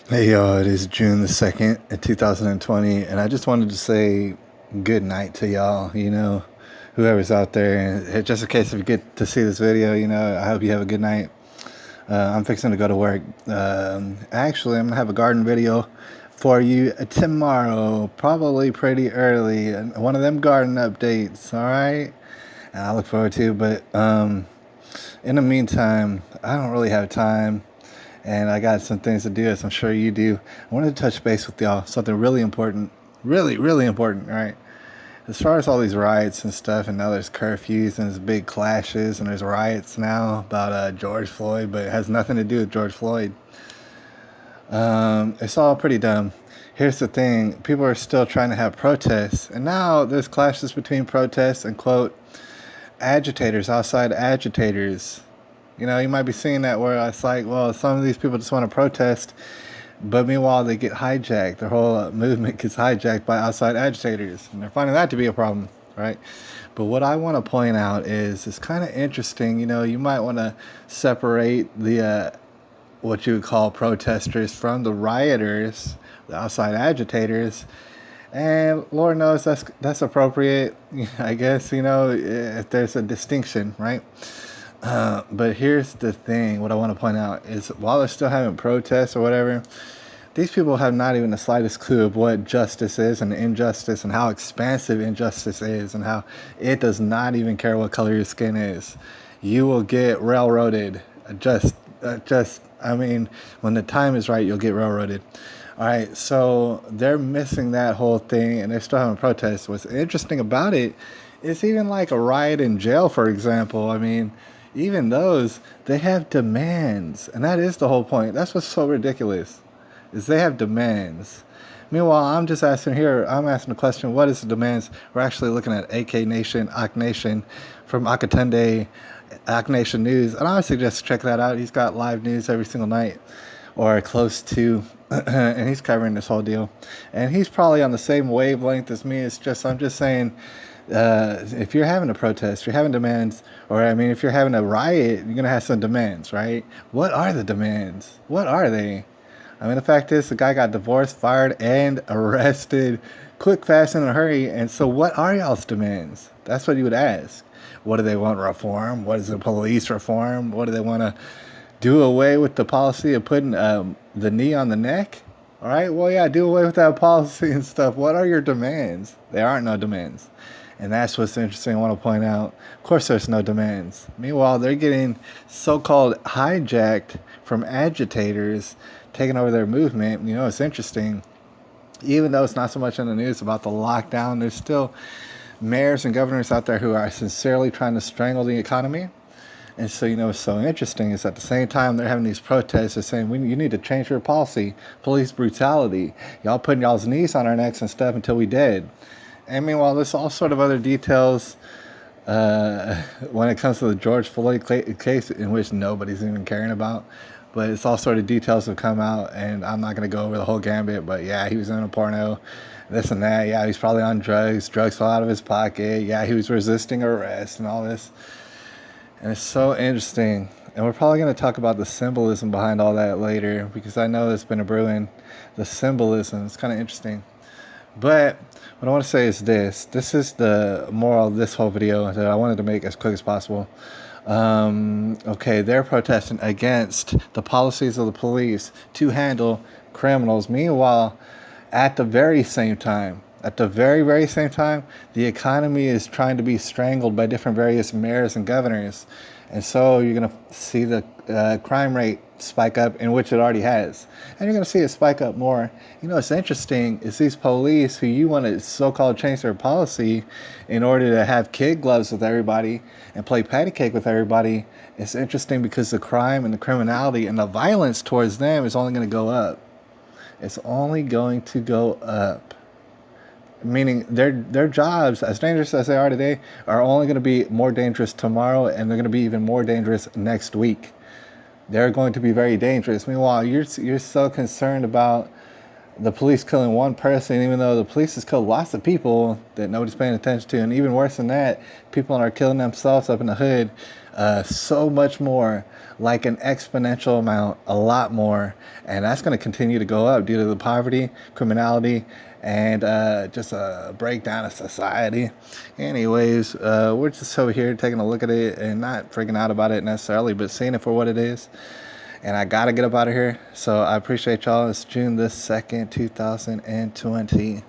Hey y'all, it is June the 2nd, 2020, and I just wanted to say good night to y'all, whoever's out there. And just in case if you get to see this video, I hope you have a good night. I'm fixing to go to work. Actually, I'm going to have a garden video for you tomorrow, probably pretty early. One of them garden updates, all right? And I look forward to it, but in the meantime, I don't really have time and I got some things to do, as I'm sure you do. I wanted to touch base with y'all, something really important, really, really important, right? As far as all these riots and stuff, and now there's curfews and there's big clashes and there's riots now about George Floyd, but it has nothing to do with George Floyd. It's all pretty dumb. Here's the thing: people are still trying to have protests, and now there's clashes between protests and quote agitators, outside agitators. You might be seeing that where it's like, well, some of these people just want to protest, but meanwhile they get hijacked. Their whole movement gets hijacked by outside agitators, and they're finding that to be a problem, right? But what I want to point out is it's kind of interesting. You might want to separate the what you would call protesters from the rioters, the outside agitators. And Lord knows that's appropriate, I guess, if there's a distinction, right? But here's the thing: what I want to point out is while they're still having protests or whatever, these people have not even the slightest clue of what justice is and injustice and how expansive injustice is and how it does not even care what color your skin is. You will get railroaded. I mean, when the time is right, you'll get railroaded. All right, so they're missing that whole thing and they're still having protests. What's interesting about it is even like a riot in jail, for example. I mean, even those, they have demands. And that is the whole point. That's what's so ridiculous, is they have demands. Meanwhile, I'm just asking here, I'm asking the question, what is the demands? We're actually looking at AK Nation, Ak Nation from Akatunde, Ak Nation News. And I would suggest check that out. He's got live news every single night or close to, and he's covering this whole deal. And he's probably on the same wavelength as me. I'm just saying, if you're having a protest, you're having demands, or I mean, if you're having a riot, you're going to have some demands, right? What are the demands? What are they? I mean, the fact is, the guy got divorced, fired, and arrested quick, fast, and in a hurry. And so, what are y'all's demands? That's what you would ask. What do they want reform? What is the police reform? What do they want to do away with the policy of putting the knee on the neck? All right, well, yeah, do away with that policy and stuff. What are your demands? There aren't no demands. And that's what's interesting. I want to point out. Of course, there's no demands. Meanwhile, they're getting so-called hijacked from agitators taking over their movement. It's interesting. Even though it's not so much in the news about the lockdown, there's still mayors and governors out there who are sincerely trying to strangle the economy. And so, what's so interesting is at the same time they're having these protests, they're saying, you need to change your policy, police brutality. Y'all putting y'all's knees on our necks and stuff until we dead. And meanwhile, there's all sort of other details when it comes to the George Floyd case, in which nobody's even caring about. But it's all sort of details have come out, and I'm not going to go over the whole gambit. But yeah, he was in a porno, this and that. Yeah, he's probably on drugs. Drugs fell out of his pocket. Yeah, he was resisting arrest and all this. And it's so interesting. And we're probably going to talk about the symbolism behind all that later, because I know there's been a brewing. The symbolism, it's kind of interesting. But what I want to say is this. This is the moral of this whole video that I wanted to make as quick as possible. Okay, they're protesting against the policies of the police to handle criminals. Meanwhile, at the very same time, very same time, the economy is trying to be strangled by different various mayors and governors. And so you're going to see the crime rate spike up, in which it already has. And you're going to see it spike up more. What's interesting is these police who you want to so-called change their policy in order to have kid gloves with everybody and play patty cake with everybody. It's interesting because the crime and the criminality and the violence towards them is only going to go up. It's only going to go up. Meaning their jobs, as dangerous as they are today, are only going to be more dangerous tomorrow, and they're going to be even more dangerous next week. They're going to be very dangerous. Meanwhile, you're so concerned about the police killing one person, even though the police has killed lots of people that nobody's paying attention to. And even worse than that, people are killing themselves up in the hood. So much more, like an exponential amount, a lot more. And that's going to continue to go up due to the poverty, criminality, and just a breakdown of society. Anyways, we're just over here taking a look at it and not freaking out about it necessarily, but seeing it for what it is. And I gotta get up out of here. So I appreciate y'all. It's June the 2nd, 2020.